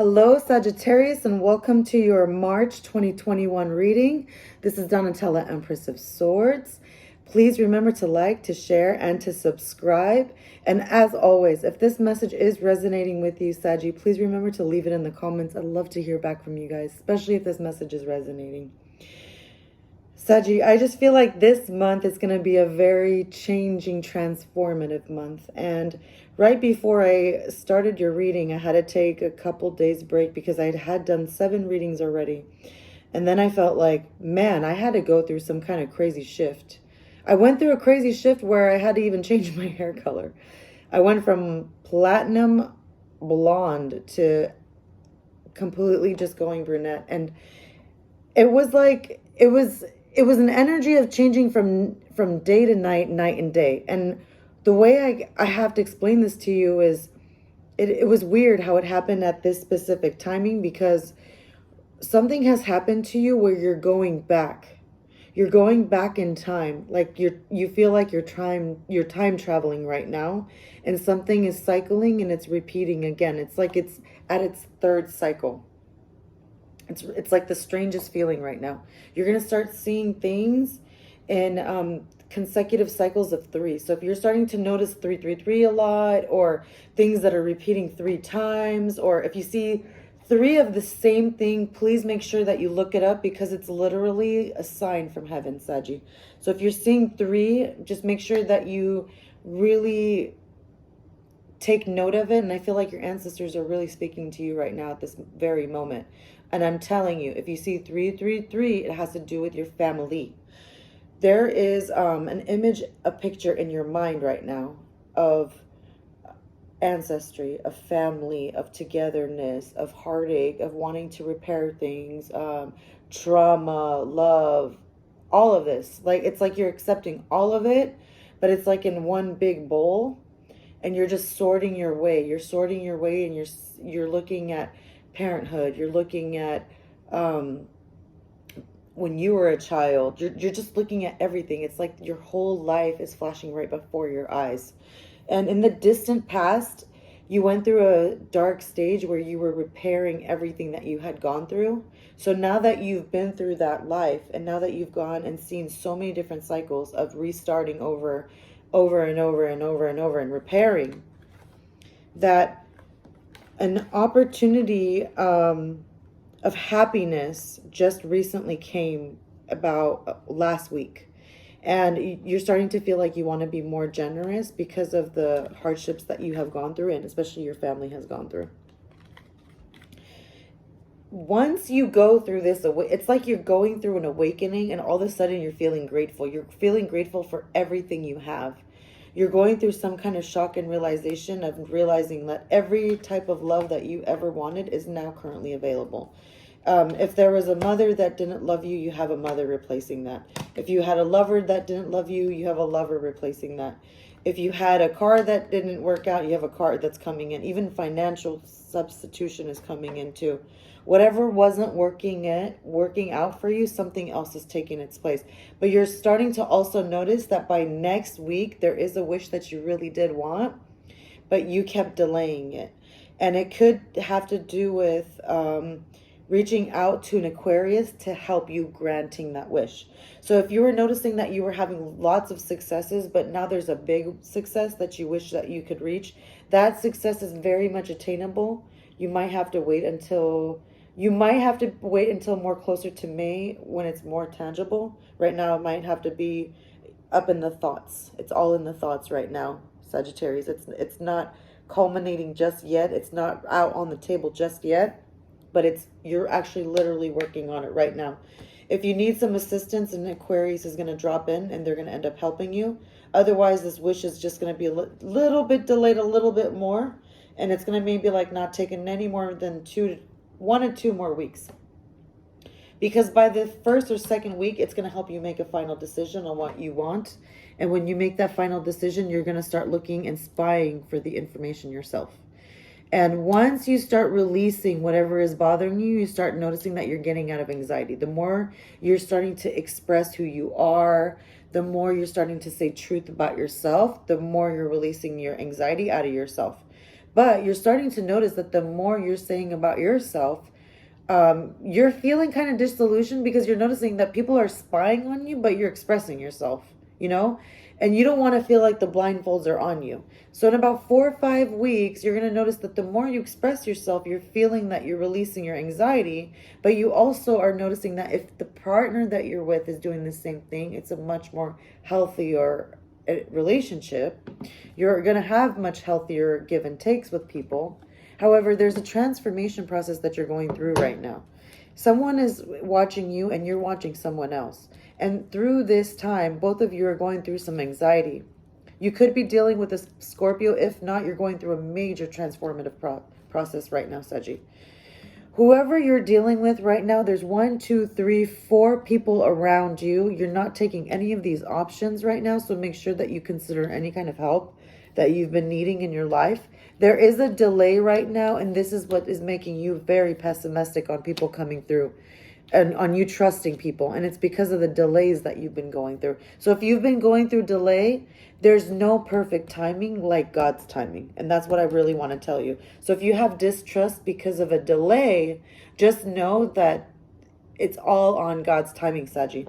Hello, Sagittarius, and welcome to your March 2021 reading. This is Donatella, Empress of Swords. Please remember to like, to share, and to subscribe. And as always, if this message is resonating with you, Saggy, please remember to leave it in the comments. I'd love to hear back from you guys, especially if this message is resonating. Saggy, I just feel like this month is going to be a very changing, transformative month. And right before I started your reading, I had to take a couple days break because I had done 7 readings already. And then I felt like, man, I had to go through some kind of crazy shift. I went through a crazy shift where I had to even change my hair color. I went from platinum blonde to completely just going brunette. And it was like, it was an energy of changing from day to night, night and day. And the way I have to explain this to you is it was weird how it happened at this specific timing, because something has happened to you where you're going back. You're going back in time. Like you feel like you're time traveling right now, and something is cycling and it's repeating again. It's like it's at its 3rd cycle. It's like the strangest feeling right now. You're going to start seeing things in consecutive cycles of 3. So if you're starting to notice 333 a lot, or things that are repeating 3 times, or if you see 3 of the same thing, please make sure that you look it up, because it's literally a sign from heaven, Saggy. So if you're seeing 3, just make sure that you really take note of it. And I feel like your ancestors are really speaking to you right now at this very moment. And I'm telling you, if you see 333, it has to do with your family. There is an image, a picture in your mind right now of ancestry, of family, of togetherness, of heartache, of wanting to repair things, trauma, love, all of this. Like, it's like you're accepting all of it, but it's like in one big bowl, and you're just sorting your way. You're sorting your way, and you're looking at parenthood. You're looking at when you were a child. You're just looking at everything. It's like your whole life is flashing right before your eyes. And in the distant past, you went through a dark stage where you were repairing everything that you had gone through. So now that you've been through that life, and now that you've gone and seen so many different cycles of restarting over and over and over and over and repairing, that an opportunity of happiness just recently came about last week. And you're starting to feel like you want to be more generous because of the hardships that you have gone through, and especially your family has gone through. Once you go through this, it's like you're going through an awakening, and all of a sudden you're feeling grateful. You're feeling grateful for everything you have. You're going through some kind of shock and realization of realizing that every type of love that you ever wanted is now currently available. If there was a mother that didn't love you, you have a mother replacing that. If you had a lover that didn't love you, you have a lover replacing that. If you had a car that didn't work out, you have a car that's coming in. Even financial substitution is coming in too. Whatever wasn't working out for you, something else is taking its place. But you're starting to also notice that by next week, there is a wish that you really did want, but you kept delaying it. And it could have to do with reaching out to an Aquarius to help you granting that wish. So if you were noticing that you were having lots of successes, but now there's a big success that you wish that you could reach, that success is very much attainable. You might have to wait until more closer to May, when it's more tangible. Right now, it might have to be up in the thoughts. It's all in the thoughts right now, Sagittarius. It's not culminating just yet. It's not out on the table just yet, but you're actually literally working on it right now. If you need some assistance, an Aquarius is going to drop in, and they're going to end up helping you. Otherwise, this wish is just going to be a little bit delayed, a little bit more. And it's going to maybe like not taking any more than 1 or 2 more weeks. Because by the 1st or 2nd week, it's going to help you make a final decision on what you want. And when you make that final decision, you're going to start looking and spying for the information yourself. And once you start releasing whatever is bothering you, you start noticing that you're getting out of anxiety. The more you're starting to express who you are, the more you're starting to say truth about yourself, the more you're releasing your anxiety out of yourself. But you're starting to notice that the more you're saying about yourself, you're feeling kind of disillusioned because you're noticing that people are spying on you, but you're expressing yourself, you know? And you don't want to feel like the blindfolds are on you. So in about 4 or 5 weeks, you're going to notice that the more you express yourself, you're feeling that you're releasing your anxiety, but you also are noticing that if the partner that you're with is doing the same thing, it's a much more healthier relationship. You're going to have much healthier give and takes with people. However, there's a transformation process that you're going through right now. Someone is watching you and you're watching someone else. And through this time, both of you are going through some anxiety. You could be dealing with a Scorpio. If not, you're going through a major transformative process right now, Saji. Whoever you're dealing with right now, there's 1, 2, 3, 4 people around you. You're not taking any of these options right now, so make sure that you consider any kind of help that you've been needing in your life. There is a delay right now, and this is what is making you very pessimistic on people coming through and on you trusting people. And it's because of the delays that you've been going through. So if you've been going through delay, there's no perfect timing like God's timing. And that's what I really want to tell you. So if you have distrust because of a delay, just know that it's all on God's timing, Saji.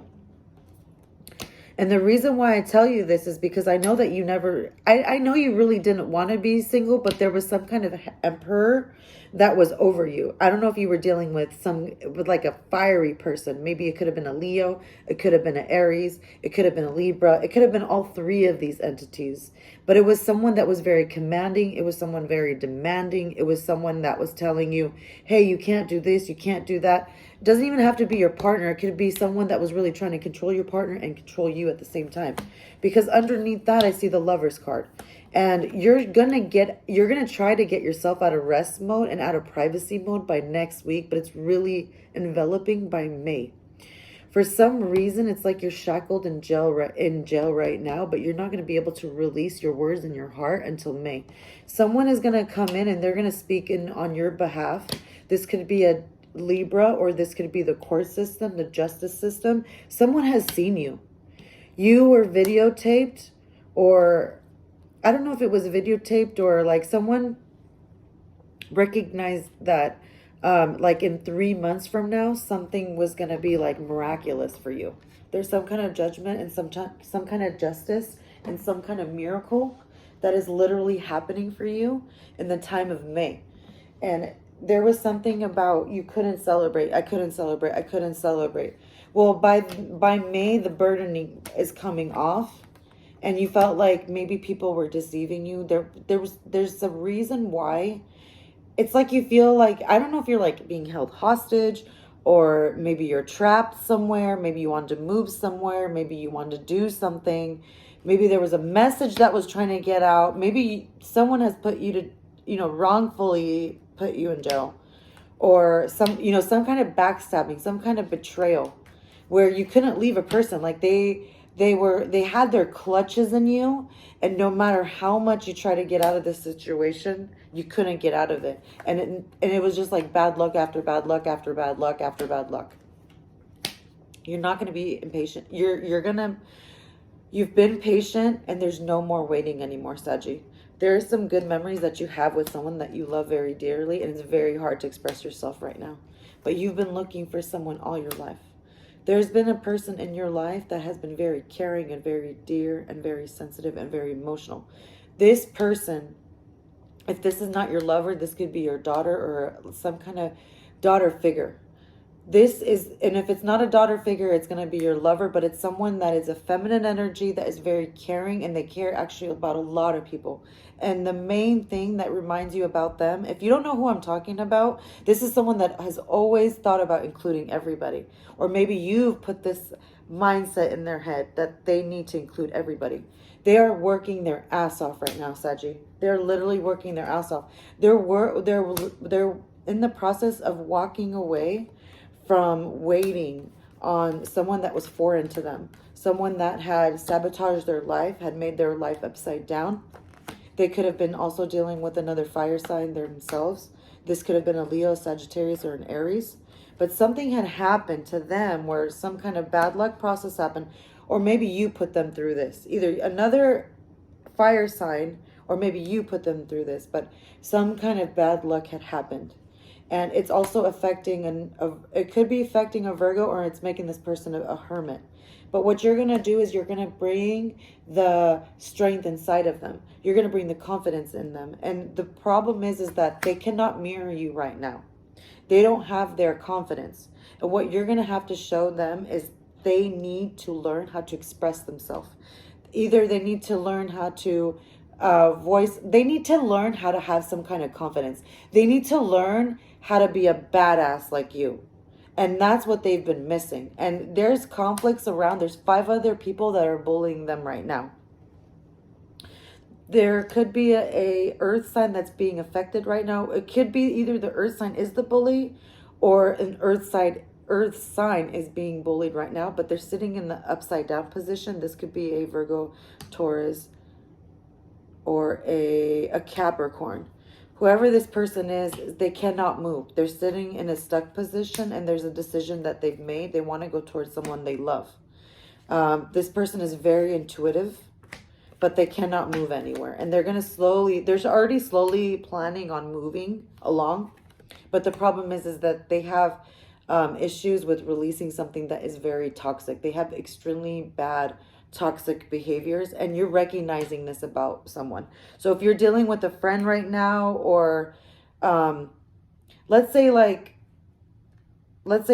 And the reason why I tell you this is because I know that you never, I know you really didn't want to be single, but there was some kind of emperor that was over you. I don't know if you were dealing with like a fiery person. Maybe it could have been a Leo. It could have been an Aries. It could have been a Libra. It could have been all three of these entities. But it was someone that was very commanding. It was someone very demanding. It was someone that was telling you, hey, you can't do this. You can't do that. It doesn't even have to be your partner. It could be someone that was really trying to control your partner and control you at the same time. Because underneath that, I see the Lover's card. And you're gonna try to get yourself out of rest mode and out of privacy mode by next week, but it's really enveloping by May. For some reason, it's like you're shackled in jail right now, but you're not going to be able to release your words in your heart until May. Someone is going to come in and they're going to speak in on your behalf. This could be a Libra, or this could be the court system, the justice system. Someone has seen you. You were videotaped, or I don't know if it was videotaped or like someone recognized that like in 3 months from now, something was going to be like miraculous for you. There's some kind of judgment and some kind of justice and some kind of miracle that is literally happening for you in the time of May. And there was something about you couldn't celebrate. I couldn't celebrate. Well, by May, the burdening is coming off, and you felt like maybe people were deceiving you. There's a reason why. It's like you feel like, I don't know if you're like being held hostage, or maybe you're trapped somewhere. Maybe you wanted to move somewhere. Maybe you wanted to do something. Maybe there was a message that was trying to get out. Maybe someone has put you to, wrongfully put you in jail, or some kind of backstabbing, some kind of betrayal where you couldn't leave a person. Like they had their clutches in you, and no matter how much you try to get out of this situation, you couldn't get out of it. And it was just like bad luck after bad luck after bad luck after bad luck. You're not going to be impatient. You've been patient, and there's no more waiting anymore, Saji. There are some good memories that you have with someone that you love very dearly, and it's very hard to express yourself right now. But you've been looking for someone all your life. There's been a person in your life that has been very caring and very dear and very sensitive and very emotional. This person, if this is not your lover, this could be your daughter or some kind of daughter figure. And if it's not a daughter figure, it's going to be your lover, but it's someone that is a feminine energy, that is very caring, and they care actually about a lot of people. And the main thing that reminds you about them, if you don't know who I'm talking about, this is someone that has always thought about including everybody. Or maybe you've put this mindset in their head that they need to include everybody. They are working their ass off right now, Saji. They're literally working their ass off. They're in the process of walking away from waiting on someone that was foreign to them, someone that had sabotaged their life, had made their life upside down. They could have been also dealing with another fire sign themselves. This could have been a Leo, Sagittarius, or an Aries. But something had happened to them where some kind of bad luck process happened, or maybe you put them through this. Either another fire sign or maybe you put them through this, but some kind of bad luck had happened. And it's also affecting, it could be affecting a Virgo, or it's making this person a hermit. But what you're going to do is you're going to bring the strength inside of them. You're going to bring the confidence in them. And the problem is that they cannot mirror you right now. They don't have their confidence. And what you're going to have to show them is they need to learn how to express themselves. Either they need to learn how to they need to learn how to have some kind of confidence. They need to learn how to be a badass like you. And that's what they've been missing. And there's conflicts around. There's 5 other people that are bullying them right now. There could be a earth sign that's being affected right now. It could be either the earth sign is the bully, or an earth sign is being bullied right now, but they're sitting in the upside down position. This could be a Virgo, Taurus, or a Capricorn. Whoever this person is, they cannot move. They're sitting in a stuck position, and there's a decision that they've made. They want to go towards someone they love. This person is very intuitive, but they cannot move anywhere. And they're going to they're already slowly planning on moving along. But the problem is that they have issues with releasing something that is very toxic. They have extremely bad toxic behaviors, and you're recognizing this about someone. So if you're dealing with a friend right now, or let's say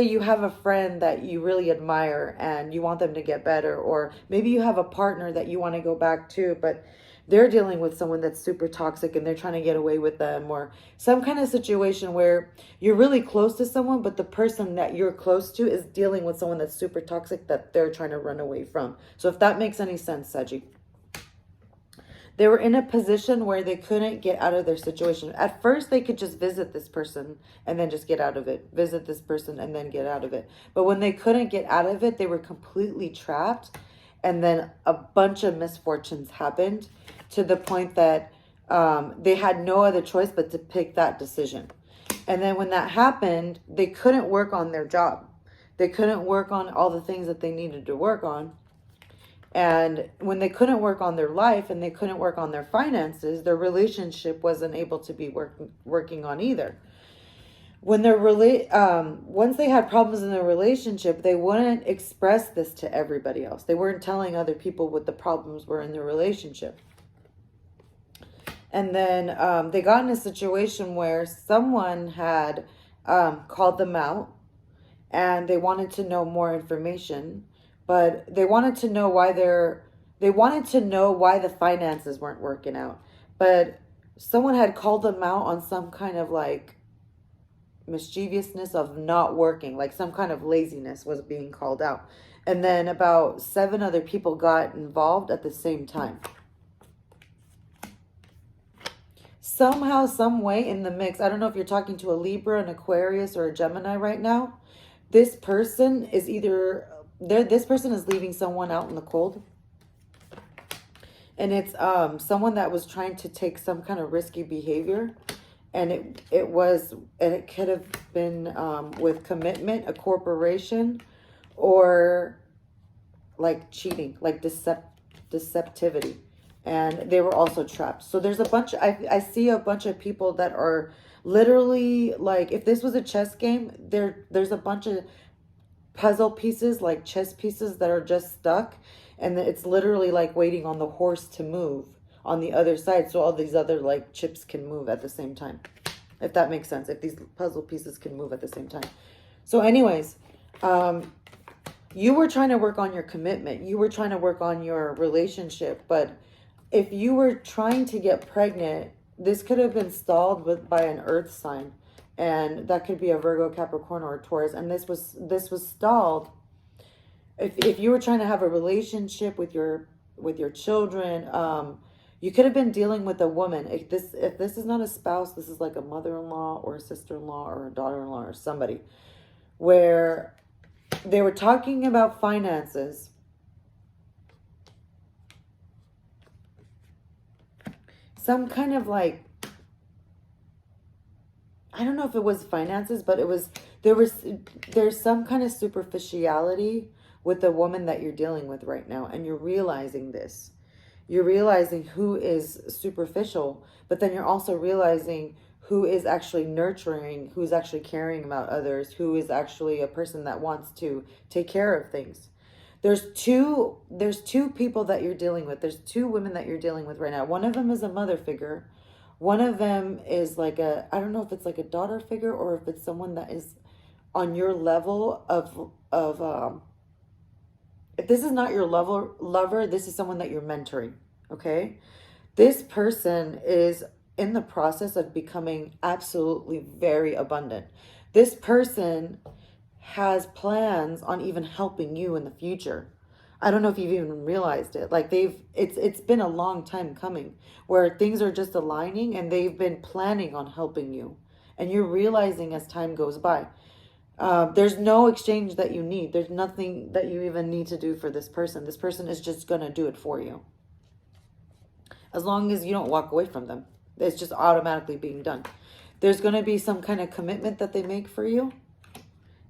you have a friend that you really admire and you want them to get better, or maybe you have a partner that you want to go back to, but they're dealing with someone that's super toxic and they're trying to get away with them, or some kind of situation where you're really close to someone, but the person that you're close to is dealing with someone that's super toxic that they're trying to run away from. So if that makes any sense, Saggy. They were in a position where they couldn't get out of their situation. At first, they could just visit this person and then just get out of it. Visit this person and then get out of it. But when they couldn't get out of it, they were completely trapped. And then a bunch of misfortunes happened to the point that they had no other choice but to pick that decision. And then when that happened, they couldn't work on their job. They couldn't work on all the things that they needed to work on. And when they couldn't work on their life and they couldn't work on their finances, their relationship wasn't able to be working on either. When they're once they had problems in their relationship, they wouldn't express this to everybody else. They weren't telling other people what the problems were in their relationship. And then they got in a situation where someone had called them out, and they wanted to know more information, but they wanted to know why the finances weren't working out. But someone had called them out on some kind of like mischievousness of not working, like some kind of laziness was being called out. And then about 7 other people got involved at the same time. Somehow, some way in the mix, I don't know if you're talking to a Libra, an Aquarius, or a Gemini right now. This person is this person is leaving someone out in the cold. And it's someone that was trying to take some kind of risky behavior. And it could have been with commitment, a corporation, or like cheating, like deceptivity. And they were also trapped. So there's I see a bunch of people that are literally, like, if this was a chess game, there's a bunch of puzzle pieces, like chess pieces, that are just stuck. And it's literally like waiting on the horse to move on the other side, so all these other like chips can move at the same time, if that makes sense, if these puzzle pieces can move at the same time. So anyways, you were trying to work on your commitment, you were trying to work on your relationship, but if you were trying to get pregnant, this could have been stalled by an earth sign, and that could be a Virgo, Capricorn, or a Taurus. And this was stalled. If you were trying to have a relationship with your children, you could have been dealing with a woman. If this is not a spouse, this is like a mother-in-law or a sister-in-law or a daughter-in-law or somebody, where they were talking about finances. Some kind of like, I don't know if it was finances, but there's some kind of superficiality with the woman that you're dealing with right now, and you're realizing this. You're realizing who is superficial, but then you're also realizing who is actually nurturing, who's actually caring about others, who is actually a person that wants to take care of things. There's two people that you're dealing with. There's two women that you're dealing with right now. One of them is a mother figure. One of them is like I don't know if it's like a daughter figure or if it's someone that is on your level of if this is not your lover, this is someone that you're mentoring, okay? This person is in the process of becoming absolutely very abundant. This person has plans on even helping you in the future. I don't know if you've even realized it. Like it's been a long time coming where things are just aligning and they've been planning on helping you. And you're realizing as time goes by. There's no exchange that you need. There's nothing that you even need to do for this person. This person is just going to do it for you. As long as you don't walk away from them. It's just automatically being done. There's going to be some kind of commitment that they make for you.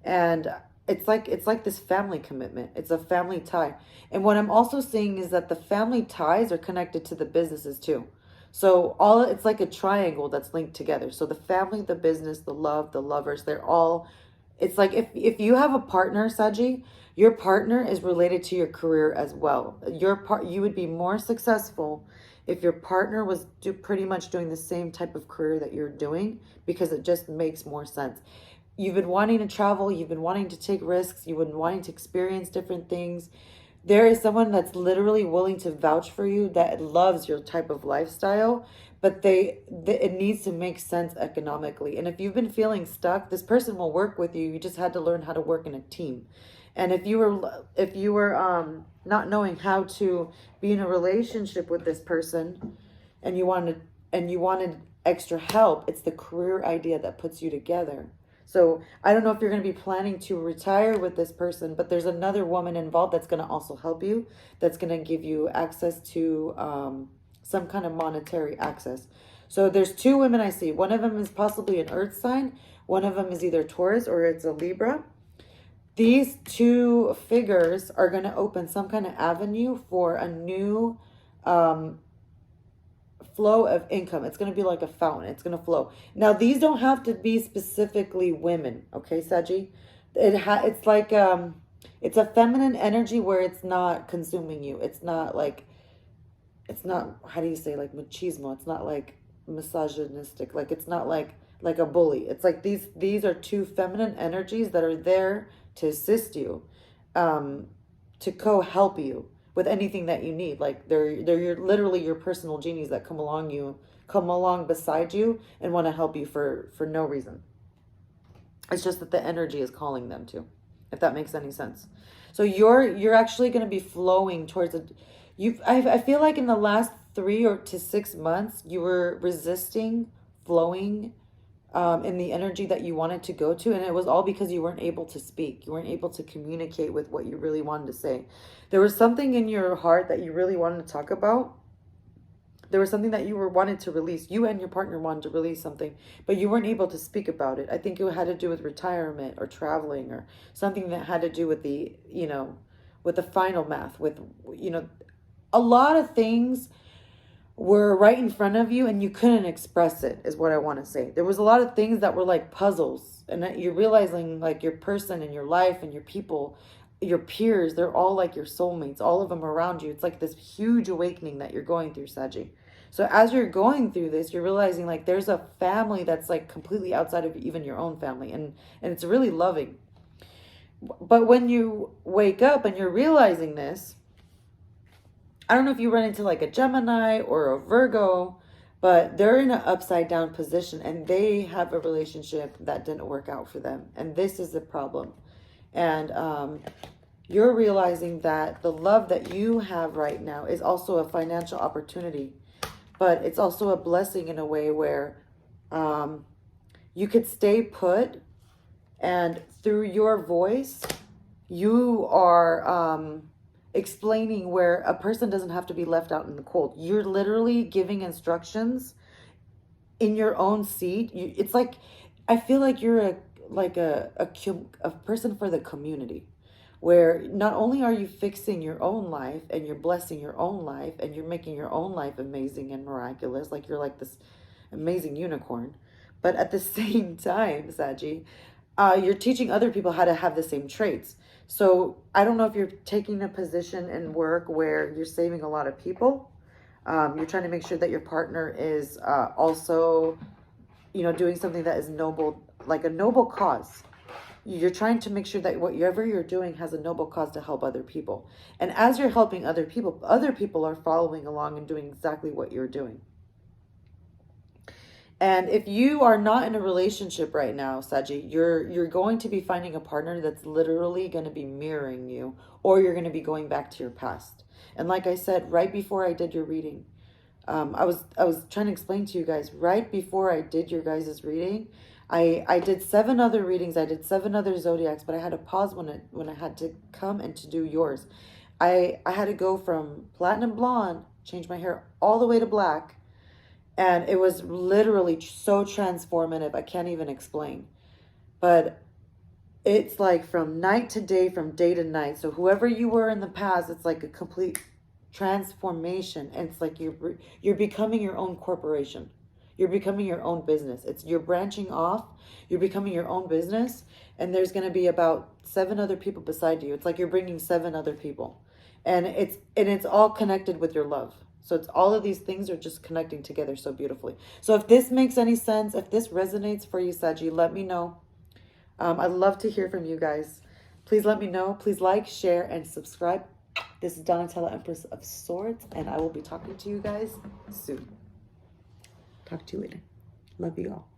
And it's like this family commitment. It's a family tie. And what I'm also seeing is that the family ties are connected to the businesses too. So it's like a triangle that's linked together. So the family, the business, the love, the lovers, they're all, it's like if you have a partner, Saji, your partner is related to your career as well. You would be more successful if your partner was pretty much doing the same type of career that you're doing, because it just makes more sense. You've been wanting to travel, you've been wanting to take risks, you've been wanting to experience different things. There is someone that's literally willing to vouch for you that loves your type of lifestyle, but it needs to make sense economically. And if you've been feeling stuck, this person will work with you. You just had to learn how to work in a team. And if you were not knowing how to be in a relationship with this person, and you wanted extra help, it's the career idea that puts you together. So I don't know if you're going to be planning to retire with this person, but there's another woman involved that's going to also help you, that's going to give you access to some kind of monetary access. So there's two women I see. One of them is possibly an earth sign. One of them is either Taurus or it's a Libra. These two figures are going to open some kind of avenue for a new flow of income. It's going to be like a fountain. It's going to flow. Now, these don't have to be specifically women, okay, Saji? It's like it's a feminine energy where it's not consuming you. It's not how do you say, like machismo. It's not like misogynistic. Like it's not like a bully. It's like these are two feminine energies that are there to assist you, to co-help you with anything that you need. Like they're literally your personal genies that come along beside you and want to help you for no reason. It's just that the energy is calling them to, if that makes any sense. So you're actually going to be flowing towards I feel like in the last 3 to 6 months you were resisting flowing in the energy that you wanted to go to, and it was all because you weren't able to speak. You weren't able to communicate with what you really wanted to say. There was something in your heart that you really wanted to talk about. There was something that you wanted to release. You and your partner wanted to release something, but you weren't able to speak about it. I think it had to do with retirement or traveling or something that had to do with with the final math, with a lot of things were right in front of you and you couldn't express it, is what I want to say. There was a lot of things that were like puzzles, and that you're realizing like your person and your life and your people, your peers, they're all like your soulmates, all of them around you. It's like this huge awakening that you're going through, Saji. So as you're going through this, you're realizing like there's a family that's like completely outside of even your own family, and it's really loving. But when you wake up and you're realizing this, I don't know if you run into like a Gemini or a Virgo, but they're in an upside down position and they have a relationship that didn't work out for them. And this is the problem. And you're realizing that the love that you have right now is also a financial opportunity, but it's also a blessing in a way where you could stay put, and through your voice, you are explaining where a person doesn't have to be left out in the cold. You're literally giving instructions in your own seat. It's like, I feel like you're a person for the community. where not only are you fixing your own life and you're blessing your own life and you're making your own life amazing and miraculous, like you're like this amazing unicorn, but at the same time, Saggy, you're teaching other people how to have the same traits. So I don't know if you're taking a position in work where you're saving a lot of people. You're trying to make sure that your partner is also, doing something that is noble, like a noble cause. You're trying to make sure that whatever you're doing has a noble cause to help other people. And as you're helping other people are following along and doing exactly what you're doing. And if you are not in a relationship right now, Saji, you're going to be finding a partner that's literally going to be mirroring you, or you're going to be going back to your past. And like I said, right before I did your reading, I was trying to explain to you guys, right before I did your guys' reading, I did 7 other readings. I did 7 other zodiacs, but I had to pause when I had to come and to do yours. I had to go from platinum blonde, change my hair all the way to black. And it was literally so transformative. I can't even explain. But it's like from night to day, from day to night. So whoever you were in the past, it's like a complete transformation. And it's like you're becoming your own corporation. You're becoming your own business. You're branching off. You're becoming your own business. And there's going to be about 7 other people beside you. It's like you're bringing 7 other people. And it's all connected with your love. So it's all of these things are just connecting together so beautifully. So if this makes any sense, if this resonates for you, Saji, let me know. I'd love to hear from you guys. Please let me know. Please like, share, and subscribe. This is Donatella, Empress of Swords, and I will be talking to you guys soon. Talk to you later. Love you all.